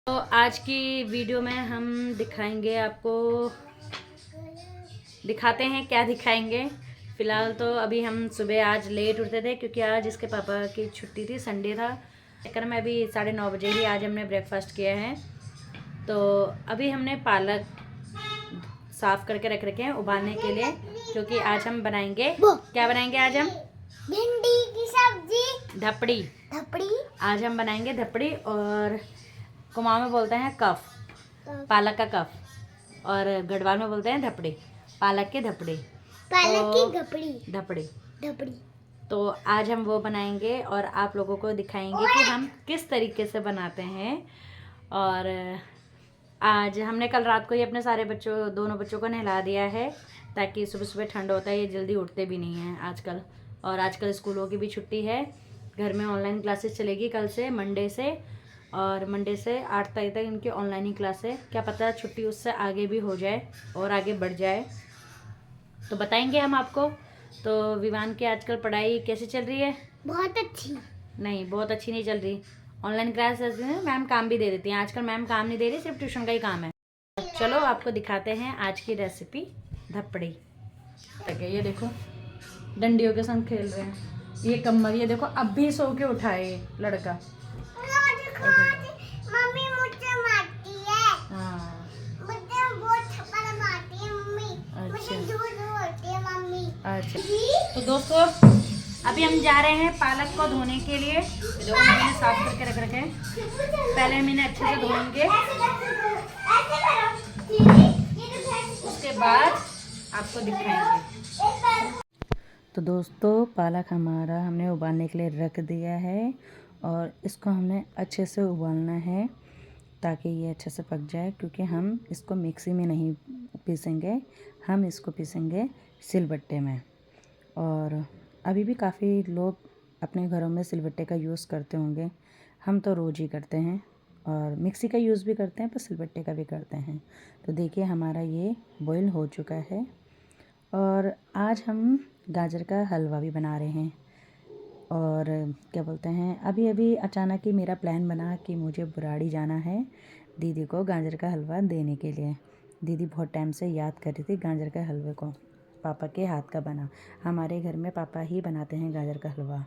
तो आज की वीडियो में हम दिखाएंगे आपको, दिखाते हैं क्या दिखाएंगे। फ़िलहाल तो अभी हम सुबह आज लेट उठते थे क्योंकि आज इसके पापा की छुट्टी थी, संडे था। चक्कर में अभी 9:30 बजे ही आज हमने ब्रेकफास्ट किया है। तो अभी हमने पालक साफ़ करके रख रखे हैं उबालने के लिए, क्योंकि आज हम बनाएंगे, क्या बनाएंगे आज हम? भिंडी की सब्जी। धपड़ी। आज हम बनाएंगे धपड़ी, और कुमाऊं में बोलते हैं कफ, पालक का कफ, और गढ़वाल में बोलते हैं धपड़ी, पालक के धपड़ी। धपड़ी। तो आज हम वो बनाएंगे और आप लोगों को दिखाएंगे कि हम किस तरीके से बनाते हैं। और आज हमने कल रात को ही अपने दोनों बच्चों को नहला दिया है, ताकि सुबह सुबह ठंड होता है, ये जल्दी उठते भी नहीं हैं आजकल। और आजकल स्कूलों की भी छुट्टी है, घर में ऑनलाइन क्लासेस चलेगी कल से, मंडे से, और मंडे से 8 तारीख तक इनकी ऑनलाइन ही क्लास है। क्या पता छुट्टी उससे आगे भी हो जाए और आगे बढ़ जाए, तो बताएंगे हम आपको। तो विवान की आजकल पढ़ाई कैसी चल रही है? बहुत अच्छी। नहीं, बहुत अच्छी नहीं चल रही। ऑनलाइन क्लास मैम काम भी दे देती हैं, आजकल मैम काम नहीं दे रही, सिर्फ ट्यूशन का ही काम है। चलो आपको दिखाते हैं आज की रेसिपी धपड़ी। तक ये देखो डंडियों के संग खेल रहे हैं, ये कमर, ये देखो अब भी सो के उठा है ये लड़का। मम्मी मुझे मारती है। हाँ, मुझे बहुत थप्पड़ मारती है मम्मी। अच्छा। मुझे झूठ बोलती है मम्मी। अच्छा, तो दोस्तों अभी हम जा रहे हैं पालक को धोने के लिए। जो मैंने साफ करके रख रखे हैं, पहले हम इन्हें अच्छे से धोएंगे, उसके बाद आपको दिखाएंगे। तो दोस्तों पालक हमारा हमने उबालने के लिए रख दिया है, और इसको हमने अच्छे से उबालना है ताकि ये अच्छे से पक जाए, क्योंकि हम इसको मिक्सी में नहीं पीसेंगे, हम इसको पीसेंगे सिलबट्टे में। और अभी भी काफ़ी लोग अपने घरों में सिलबट्टे का यूज़ करते होंगे, हम तो रोज़ ही करते हैं, और मिक्सी का यूज़ भी करते हैं पर सिलबट्टे का भी करते हैं। तो देखिए हमारा ये बॉईल हो चुका है, और आज हम गाजर का हलवा भी बना रहे हैं। और क्या बोलते हैं, अभी अभी अचानक ही मेरा प्लान बना कि मुझे बुराड़ी जाना है दीदी को गाजर का हलवा देने के लिए। दीदी बहुत टाइम से याद कर रही थी गाजर के हलवे को, पापा के हाथ का बना। हमारे घर में पापा ही बनाते हैं गाजर का हलवा।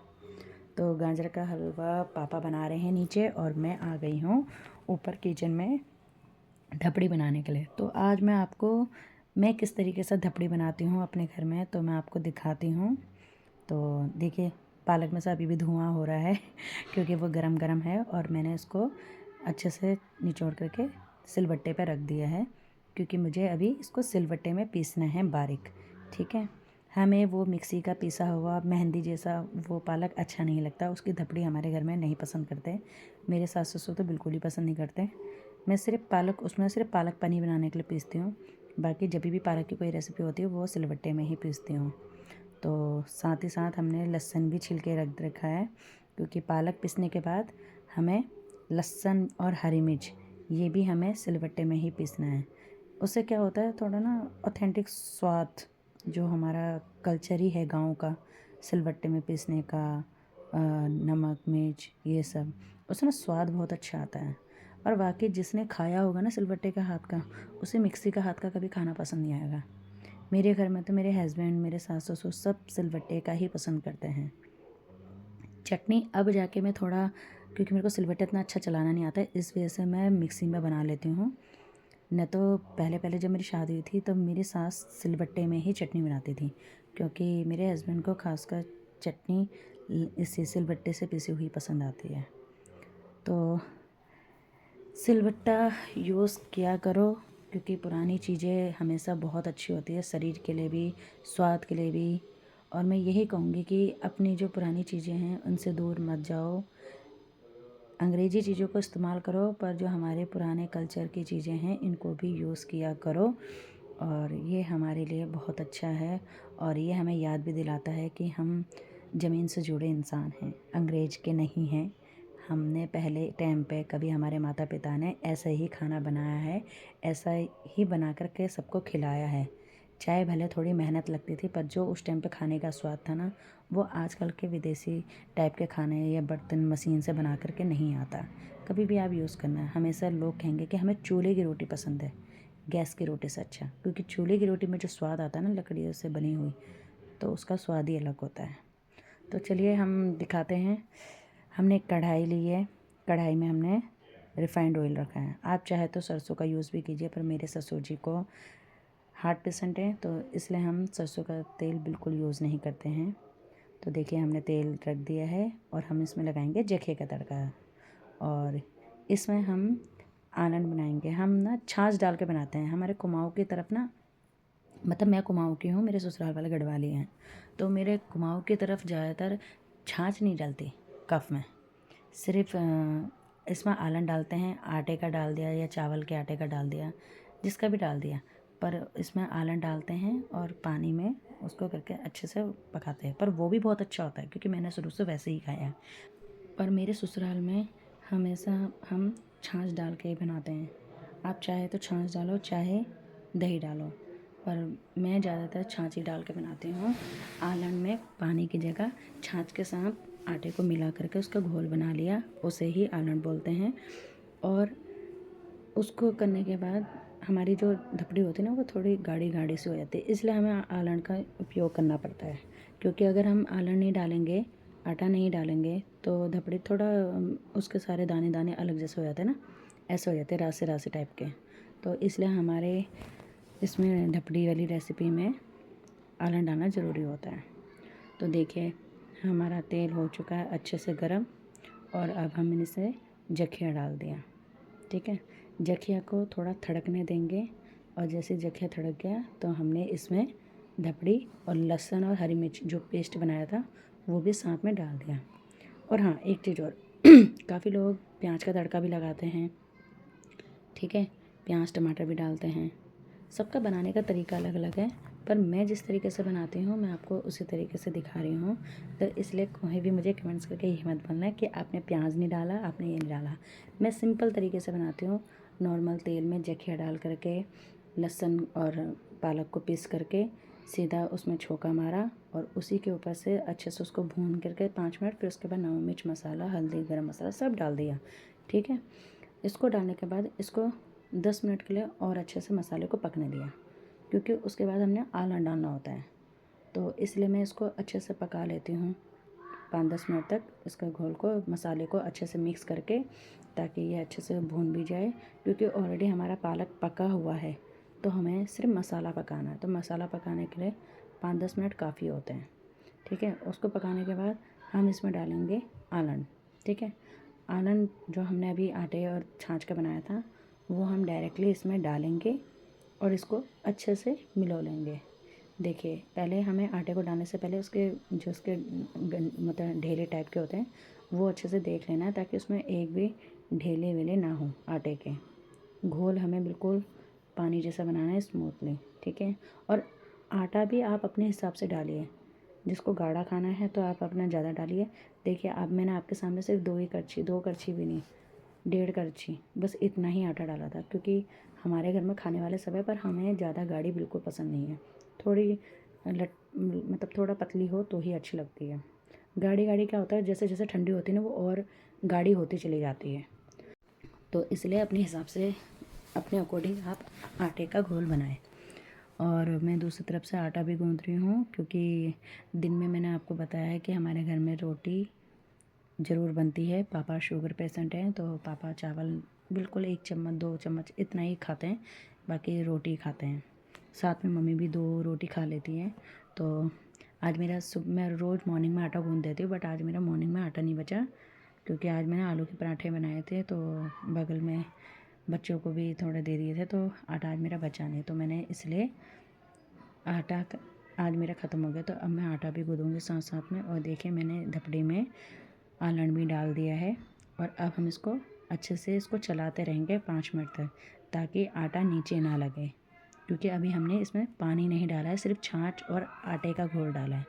तो गाजर का हलवा पापा बना रहे हैं नीचे, और मैं आ गई हूँ ऊपर किचन में धपड़ी बनाने के लिए। तो आज मैं किस तरीके से धपड़ी बनाती हूँ अपने घर में, तो मैं आपको दिखाती हूँ। तो देखिए पालक में से अभी भी धुआं हो रहा है क्योंकि वो गरम गरम है, और मैंने इसको अच्छे से निचोड़ करके सिलबट्टे पे रख दिया है, क्योंकि मुझे अभी इसको सिलबट्टे में पीसना है बारीक। ठीक है, हमें वो मिक्सी का पीसा हुआ मेहंदी जैसा वो पालक अच्छा नहीं लगता, उसकी धपड़ी हमारे घर में नहीं पसंद करते। मेरे सास ससुर तो बिल्कुल ही पसंद नहीं करते। मैं सिर्फ पालक पनीर बनाने के लिए पीसती हूँ, बाकी जब भी पालक की कोई रेसिपी होती है वो सिलबट्टे में ही पीसती हूँ। तो साथ ही साथ हमने लहसुन भी छिल के रख रखा है, क्योंकि पालक पीसने के बाद हमें लहसुन और हरी मिर्च ये भी हमें सिलबट्टे में ही पीसना है। उससे क्या होता है, थोड़ा ना ऑथेंटिक स्वाद, जो हमारा कल्चर ही है गाँव का, सिलबट्टे में पीसने का, नमक मिर्च ये सब, उसमें स्वाद बहुत अच्छा आता है। और वाकई जिसने खाया होगा ना सिलबट्टे का हाथ का, उसे मिक्सी का हाथ का कभी खाना पसंद नहीं आएगा। मेरे घर में तो मेरे हस्बैंड, मेरे सास ससुर सब सिलबट्टे का ही पसंद करते हैं। चटनी अब जाके मैं थोड़ा, क्योंकि मेरे को सिलबट्टा इतना अच्छा चलाना नहीं आता है, इस वजह से मैं मिक्सी में बना लेती हूँ। न तो पहले पहले जब मेरी शादी हुई थी तब मेरी सास सिलबट्टे में ही चटनी बनाती थी, क्योंकि मेरे हस्बैंड को खासकर चटनी इसी सिलबट्टे से पिसी हुई पसंद आती है। तो सिलबट्टा यूज़ किया करो, क्योंकि पुरानी चीज़ें हमेशा बहुत अच्छी होती है, शरीर के लिए भी, स्वाद के लिए भी। और मैं यही कहूँगी कि अपनी जो पुरानी चीज़ें हैं उनसे दूर मत जाओ, अंग्रेज़ी चीज़ों को इस्तेमाल करो, पर जो हमारे पुराने कल्चर की चीज़ें हैं इनको भी यूज़ किया करो। और ये हमारे लिए बहुत अच्छा है, और ये हमें याद भी दिलाता है कि हम ज़मीन से जुड़े इंसान हैं, अंग्रेज़ के नहीं हैं। हमने पहले टाइम पे कभी हमारे माता पिता ने ऐसा ही खाना बनाया है, ऐसा ही बना कर के सबको खिलाया है। चाय भले थोड़ी मेहनत लगती थी, पर जो उस टाइम पे खाने का स्वाद था ना, वो आजकल के विदेशी टाइप के खाने या बर्तन मशीन से बना करके नहीं आता। कभी भी आप यूज़ करना, हमेशा लोग कहेंगे कि हमें चूल्हे की रोटी पसंद है गैस की रोटी से अच्छा, क्योंकि चूल्हे की रोटी में जो स्वाद आता है ना लकड़ियों से बनी हुई, तो उसका स्वाद ही अलग होता है। तो चलिए हम दिखाते हैं। हमने एक कढ़ाई ली है, कढ़ाई में हमने रिफाइंड ऑयल रखा है। आप चाहे तो सरसों का यूज़ भी कीजिए, पर मेरे ससुर जी को हार्ट पेशेंट है, तो इसलिए हम सरसों का तेल बिल्कुल यूज़ नहीं करते हैं। तो देखिए हमने तेल रख दिया है और हम इसमें लगाएंगे जखे का तड़का, और इसमें हम आलन बनाएंगे। हम ना छाछ डाल के बनाते हैं। हमारे कुमाऊँ की तरफ ना, मतलब मैं कुमाऊँ की हूँ, मेरे ससुराल वाले गढ़वाली हैं, तो मेरे कुमाऊँ की तरफ ज़्यादातर छाछ नहीं डलती कफ में, सिर्फ इसमें आलन डालते हैं। आटे का डाल दिया या चावल के आटे का डाल दिया, जिसका भी डाल दिया, पर इसमें आलन डालते हैं और पानी में उसको करके अच्छे से पकाते हैं। पर वो भी बहुत अच्छा होता है, क्योंकि मैंने शुरू से वैसे ही खाया है। पर मेरे ससुराल में हमेशा हम छाछ डाल के ही बनाते हैं। आप चाहे तो छाछ डालो, चाहे दही डालो, पर मैं ज़्यादातर छाछ ही डाल के बनाती हूँ। आलन में पानी की जगह छाछ के साथ आटे को मिला करके उसका घोल बना लिया, उसे ही आलन बोलते हैं। और उसको करने के बाद हमारी जो धपड़ी होती है ना, वो थोड़ी गाढ़ी गाढ़ी सी हो जाती है, इसलिए हमें आलन का उपयोग करना पड़ता है। क्योंकि अगर हम आलन नहीं डालेंगे, आटा नहीं डालेंगे, तो धपड़ी थोड़ा उसके सारे दाने दाने अलग जैसे हो जाते हैं ना, ऐसे हो जाते हैं रासे रासे टाइप के। तो इसलिए हमारे इसमें धपड़ी वाली रेसिपी में आलन डालना ज़रूरी होता है। तो देखिए हमारा तेल हो चुका है अच्छे से गर्म, और अब हम इसे जखिया डाल दिया। ठीक है, जखिया को थोड़ा थड़कने देंगे, और जैसे जखिया थड़क गया तो हमने इसमें धपड़ी और लहसुन और हरी मिर्च जो पेस्ट बनाया था वो भी साथ में डाल दिया। और हाँ, एक चीज़ और काफ़ी लोग प्याज का तड़का भी लगाते हैं। ठीक है, प्याज टमाटर भी डालते हैं। सबका बनाने का तरीका अलग अलग है, पर मैं जिस तरीके से बनाती हूँ मैं आपको उसी तरीके से दिखा रही हूँ। तो इसलिए कोई भी मुझे कमेंट्स करके यही मत बोलना कि आपने प्याज नहीं डाला, आपने ये नहीं डाला। मैं सिंपल तरीके से बनाती हूँ। नॉर्मल तेल में जखिया डाल करके लहसुन और पालक को पीस करके सीधा उसमें छोंका मारा, और उसी के ऊपर से अच्छे से उसको भून करके 5 मिनट, फिर उसके बाद नमक मिर्च मसाला हल्दी गरम मसाला सब डाल दिया। ठीक है, इसको डालने के बाद इसको 10 मिनट के लिए और अच्छे से मसाले को पकने दिया, क्योंकि उसके बाद हमने आलन डालना होता है। तो इसलिए मैं इसको अच्छे से पका लेती हूँ 5-10 मिनट तक, इसका घोल को मसाले को अच्छे से मिक्स करके, ताकि ये अच्छे से भून भी जाए। क्योंकि ऑलरेडी हमारा पालक पका हुआ है, तो हमें सिर्फ मसाला पकाना है। तो मसाला पकाने के लिए 5-10 मिनट काफ़ी होते हैं। ठीक है, उसको पकाने के बाद हम इसमें डालेंगे आलन। ठीक है, आलन जो हमने अभी आटे और छाछ का बनाया था वो हम डायरेक्टली इसमें डालेंगे और इसको अच्छे से मिला लेंगे। देखिए पहले हमें आटे को डालने से पहले उसके जो उसके मतलब ढेले टाइप के होते हैं वो अच्छे से देख लेना है, ताकि उसमें एक भी ढेले वेले ना हो आटे के। घोल हमें बिल्कुल पानी जैसा बनाना है, स्मूथली। ठीक है, और आटा भी आप अपने हिसाब से डालिए। जिसको गाढ़ा खाना है तो आप अपना ज़्यादा डालिए। देखिए अब मैंने आपके सामने सिर्फ 2 ही करछी, 2 करछी भी नहीं, 1.5 करछी, बस इतना ही आटा डाला था। क्योंकि हमारे घर में खाने वाले सब है, पर हमें ज़्यादा गाढ़ी बिल्कुल पसंद नहीं है। थोड़ी मतलब थोड़ा पतली हो तो ही अच्छी लगती है। गाढ़ी गाढ़ी क्या होता है, जैसे जैसे ठंडी होती है ना वो और गाढ़ी होती चली जाती है। तो इसलिए अपने हिसाब से अपने अकॉर्डिंग आप आटे का घोल बनाएं। और मैं दूसरी तरफ से आटा भी गूँथ रही हूँ, क्योंकि दिन में मैंने आपको बताया है कि हमारे घर में रोटी ज़रूर बनती है। पापा शुगर पेशेंट हैं, तो पापा चावल बिल्कुल 1 चम्मच 2 चम्मच इतना ही खाते हैं, बाकी रोटी खाते हैं। साथ में मम्मी भी 2 रोटी खा लेती हैं। तो आज मेरा मैं रोज़ मॉर्निंग में आटा गूँथ देती हूँ, बट आज मेरा मॉर्निंग में आटा नहीं बचा, क्योंकि आज मैंने आलू के पराठे बनाए थे, तो बगल में बच्चों को भी थोड़े दे दिए थे, तो आटा आज मेरा बचा नहीं, तो मैंने इसलिए आटा आज मेरा ख़त्म हो गया। तो अब मैं आटा भी गूँथूँगी साथ साथ में। और देखिए मैंने धपड़ी में आलन भी डाल दिया है, और अब हम इसको अच्छे से इसको चलाते रहेंगे 5 मिनट तक, ताकि आटा नीचे ना लगे। क्योंकि अभी हमने इसमें पानी नहीं डाला है, सिर्फ छाछ और आटे का घोल डाला है।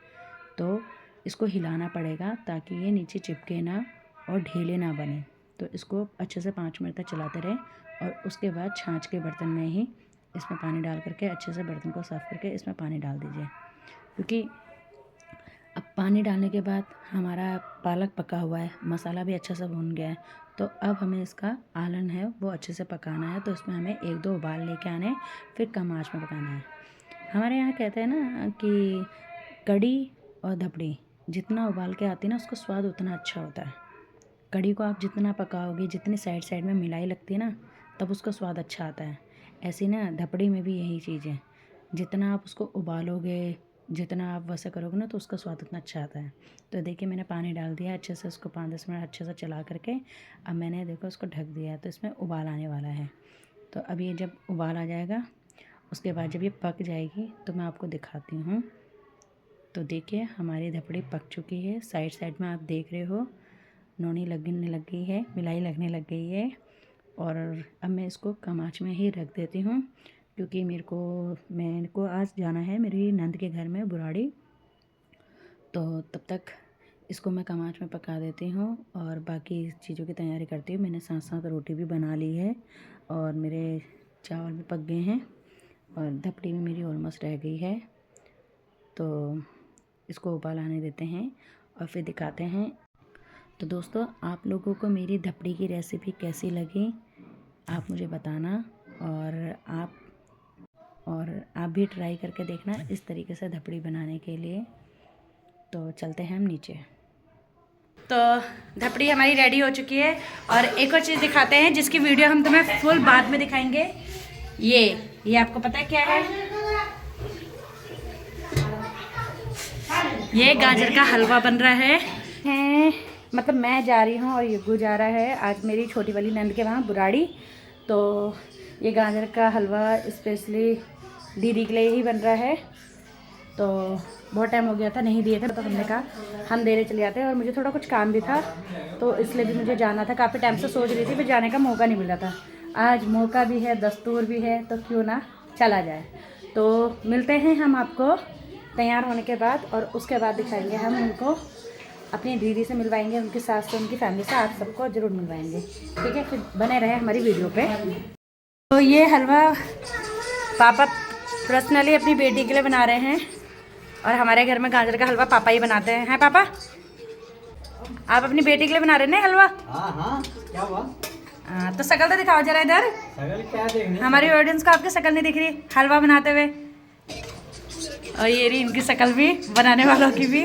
तो इसको हिलाना पड़ेगा ताकि ये नीचे चिपके ना और ढीले ना बने। तो इसको अच्छे से 5 मिनट तक चलाते रहें, और उसके बाद छाछ के बर्तन में ही इसमें पानी डाल करके अच्छे से बर्तन को साफ़ करके इसमें पानी डाल दीजिए, क्योंकि अब पानी डालने के बाद हमारा पालक पका हुआ है, मसाला भी अच्छा से भून गया है। तो अब हमें इसका आलन है वो अच्छे से पकाना है। तो इसमें हमें 1-2 उबाल लेके आने, फिर कम आँच में पकाना है। हमारे यहाँ कहते हैं ना कि कड़ी और धपड़ी जितना उबाल के आती है ना, उसका स्वाद उतना अच्छा होता है। कड़ी को आप जितना पकाओगे, जितनी साइड साइड में मिलाई लगती है ना, तब उसका स्वाद अच्छा आता है। ऐसी ना धपड़ी में भी यही चीज़ है, जितना आप उसको उबालोगे, जितना आप वैसा करोगे ना, तो उसका स्वाद उतना अच्छा आता है। तो देखिए मैंने पानी डाल दिया अच्छे से, उसको 5-10 मिनट अच्छे से चला करके अब मैंने देखो उसको ढक दिया है। तो इसमें उबाल आने वाला है। तो अब ये जब उबाल आ जाएगा, उसके बाद जब ये पक जाएगी तो मैं आपको दिखाती हूँ। तो देखिए हमारी धपड़ी पक चुकी है। साइड साइड में आप देख रहे हो नोनी लगने लग गई है, मिलाई लगने लग गई है। और अब मैं इसको कम आँच में ही रख देती हूँ, क्योंकि मेरे को आज जाना है मेरी नंद के घर में बुराड़ी। तो तब तक इसको मैं कम आँच में पका देती हूँ और बाकी चीज़ों की तैयारी करती हूँ। मैंने साथ साथ रोटी भी बना ली है और मेरे चावल भी पक गए हैं और धपड़ी भी मेरी ऑलमोस्ट रह गई है। तो इसको उबाल आने देते हैं और फिर दिखाते हैं। तो दोस्तों, आप लोगों को मेरी धपड़ी की रेसिपी कैसी लगी आप मुझे बताना, और आप भी ट्राई करके देखना इस तरीके से धपड़ी बनाने के लिए। तो चलते हैं हम नीचे। तो धपड़ी हमारी रेडी हो चुकी है और एक और चीज़ दिखाते हैं जिसकी वीडियो हम तुम्हें फुल बाद में दिखाएंगे। ये आपको पता है क्या है? ये गाजर का हलवा बन रहा है। मतलब मैं जा रही हूँ और युग्गू जा रहा है आज मेरी छोटी वाली नंद के वहाँ बुराड़ी। तो ये गाजर का हलवा स्पेशली दीदी के लिए ही बन रहा है। तो बहुत टाइम हो गया था नहीं दिए थे, तो हमने कहा हम देने चले जाते हैं। और मुझे थोड़ा कुछ काम भी था तो इसलिए भी मुझे जाना था। काफ़ी टाइम से सोच रही थी, फिर जाने का मौका नहीं मिला था। आज मौका भी है, दस्तूर भी है, तो क्यों ना चला जाए। तो मिलते हैं हम आपको तैयार होने के बाद, और उसके बाद दिखाएंगे हम उनको, अपनी दीदी से मिलवाएंगे, उनकी सास से, उनकी फैमिली से, आप सबको ज़रूर मिलवाएंगे। ठीक है, फिर बने रहे हमारी वीडियो पे। तो ये हलवा पापा पर्सनली अपनी बेटी के लिए बना रहे हैं और हमारे घर में गाजर का हलवा पापा ही बनाते हैं पापा? आप अपनी बेटी के लिए बना रहे हैं ना हलवा? हाँ, क्या हुआ? तो शकल तो दिखाओ जरा इधर। शकल क्या देखने? हमारी ऑडियंस को आपकी शकल नहीं दिख रही हलवा बनाते हुए। और ये रही इनकी शकल भी, बनाने वालों की भी।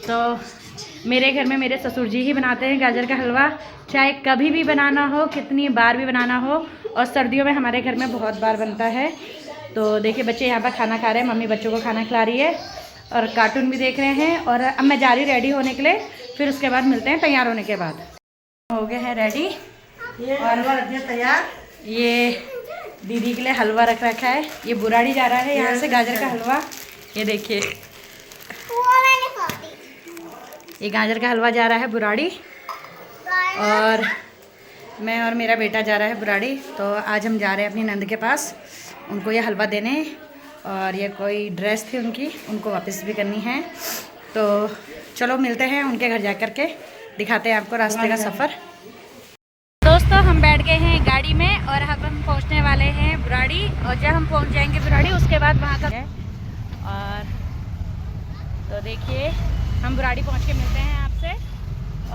तो मेरे घर में मेरे ससुर जी ही बनाते हैं गाजर का हलवा, चाहे कभी भी बनाना हो, कितनी बार भी बनाना हो। और सर्दियों में हमारे घर में बहुत बार बनता है। तो देखिए बच्चे यहाँ पर खाना खा रहे हैं, मम्मी बच्चों को खाना खिला रही है और कार्टून भी देख रहे हैं। और अब मैं जा रही रेडी होने के लिए, फिर उसके बाद मिलते हैं तैयार होने के बाद। हो गए हैं रेडी और तैयार। ये दीदी के लिए हलवा रख रखा है। ये बुराड़ी जा रहा है यहाँ से गाजर का हलवा। ये देखिए ये गाजर का हलवा जा रहा है बुराड़ी, और मैं और मेरा बेटा जा रहा है बुराड़ी। तो आज हम जा रहे हैं अपनी नंद के पास, उनको ये हलवा देने। और ये कोई ड्रेस थी उनकी, उनको वापस भी करनी है। तो चलो मिलते हैं उनके घर जा कर के, दिखाते हैं आपको रास्ते का सफ़र। दोस्तों, हम बैठ गए हैं गाड़ी में और अब हम पहुंचने वाले हैं बुराड़ी। और जब हम पहुंच जाएंगे बुराड़ी, उसके बाद वहां का और तो देखिए हम बुराड़ी पहुंच के मिलते हैं आपसे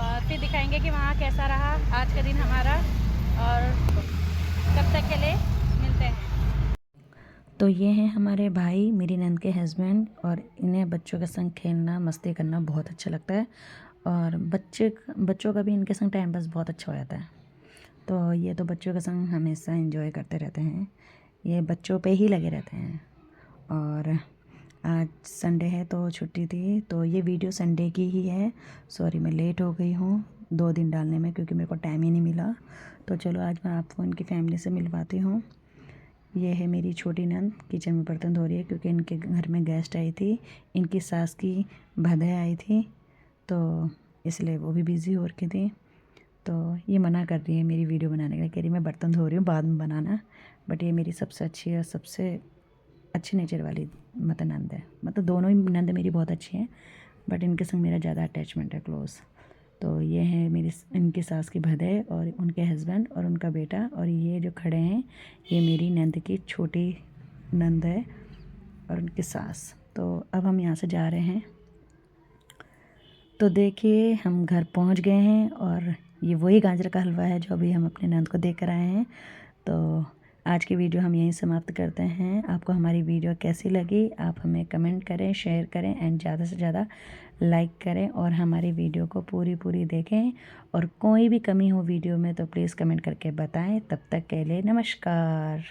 और फिर दिखाएंगे कि वहाँ कैसा रहा आज का दिन हमारा, और तब तक के लिए मिलते हैं। तो ये हैं हमारे भाई, मेरी नंद के हस्बैंड, और इन्हें बच्चों के संग खेलना, मस्ती करना बहुत अच्छा लगता है। और बच्चों का भी इनके संग टाइम पास बहुत अच्छा हो जाता है। तो ये तो बच्चों के संग हमेशा एंजॉय करते रहते हैं, ये बच्चों पे ही लगे रहते हैं। और आज संडे है तो छुट्टी थी, तो ये वीडियो संडे की ही है। सॉरी मैं लेट हो गई हूँ 2 दिन डालने में, क्योंकि मेरे को टाइम ही नहीं मिला। तो चलो आज मैं आपको इनकी फैमिली से मिलवाती हूँ। ये है मेरी छोटी नंद, किचन में बर्तन धो रही है, क्योंकि इनके घर में गेस्ट आई थी, इनकी सास की भदे आई थी, तो इसलिए वो भी बिज़ी हो रखी थी। तो ये मना कर रही है मेरी वीडियो बनाने के लिए, कह रही मैं बर्तन धो रही हूँ, बाद में बनाना। बट ये मेरी सबसे अच्छी और सबसे अच्छे नेचर वाली मतलब नंद है। मतलब दोनों ही नंद मेरी बहुत अच्छी हैं, बट इनके संग मेरा ज़्यादा अटैचमेंट है, क्लोज़। तो ये है इनकी सास की भदे और उनके हस्बैंड और उनका बेटा, और ये जो खड़े हैं ये मेरी नंद की छोटी नंद है और उनकी सास। तो अब हम यहाँ से जा रहे हैं। तो देखिए हम घर पहुँच गए हैं और ये वही गाजर का हलवा है जो अभी हम अपने नंद को देकर आए हैं। तो आज की वीडियो हम यहीं समाप्त करते हैं। आपको हमारी वीडियो कैसी लगी आप हमें कमेंट करें, शेयर करें एंड ज़्यादा से ज़्यादा लाइक करें और हमारी वीडियो को पूरी देखें। और कोई भी कमी हो वीडियो में तो प्लीज़ कमेंट करके बताएं। तब तक के लिए नमस्कार।